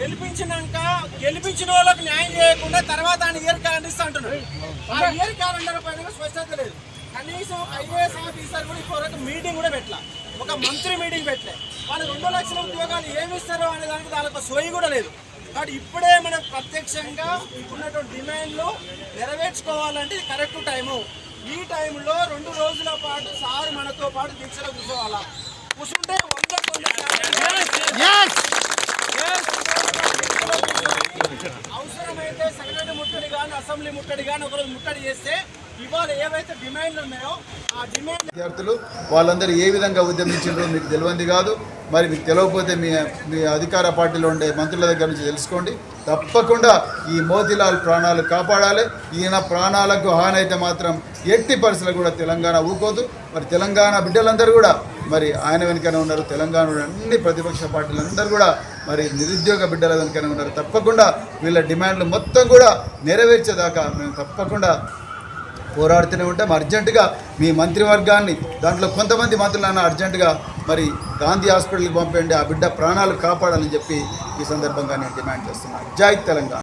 గెలిపించిన వాళ్ళకి న్యాయం చేయకుండా తర్వాత ఆయన ఇయర్ క్యాలెండర్ ఇస్తా అంటున్నారు. ఆ ఇయర్ క్యాలెండర్ పైన స్పష్టత లేదు. కనీసం ఐఏఎస్ ఆఫీసర్ కూడా ఇప్పుడు మీటింగ్ కూడా పెట్టలే, ఒక మంత్రి మీటింగ్ పెట్టలే. వాళ్ళు 2 లక్షల ఉద్యోగాలు ఏమి ఇస్తారో అనే దానికి దానికి సోయి కూడా లేదు. కాబట్టి ఇప్పుడే మనం ప్రత్యక్షంగా ఇప్పుడున్నటువంటి డిమాండ్లు నెరవేర్చుకోవాలంటే ఇది కరెక్ట్ టైము. ఈ టైంలో 2 రోజుల పాటు సార్ మనతో పాటు దీక్షలో కూర్చోవాలా. కూర్చుంటే 100 అవసరమైతే సెక్రటరీ ముట్టడి కానీ అసెంబ్లీ ముట్టడి కానీ ఒకరోజు ముట్టడి చేస్తే ఇవాళ ఏవైతే డిమాండ్లు ఉన్నాయో ఆ డిమాండ్ విద్యార్థులు వాళ్ళందరూ ఏ విధంగా ఉద్యమించారో మీకు తెలియంది కాదు. మరి మీకు తెలియకపోతే మీ అధికార పార్టీలో ఉండే మంత్రుల దగ్గర నుంచి తెలుసుకోండి. తప్పకుండా ఈ మోతీలాల్ ప్రాణాలు కాపాడాలి. ఈయన ప్రాణాలకు హాని అయితే మాత్రం ఎట్టి పరిస్థితులు కూడా తెలంగాణ ఊకోదు. మరి తెలంగాణ బిడ్డలందరూ కూడా మరి ఆయన వెనుకనే ఉన్నారు. తెలంగాణలో అన్ని ప్రతిపక్ష పార్టీలందరూ కూడా మరి నిరుద్యోగ బిడ్డల వెనుకనే ఉన్నారు. తప్పకుండా వీళ్ళ డిమాండ్లు మొత్తం కూడా నెరవేర్చేదాకా మేము తప్పకుండా పోరాడుతూనే ఉంటాం. అర్జెంటుగా మీ మంత్రివర్గాన్ని దాంట్లో కొంతమంది మంత్రులను అర్జెంటుగా మరి గాంధీ హాస్పిటల్కి పంపండి, ఆ బిడ్డ ప్రాణాలు కాపాడాలని చెప్పి ఈ సందర్భంగా నేను డిమాండ్ చేస్తున్నాను. జై తెలంగాణ.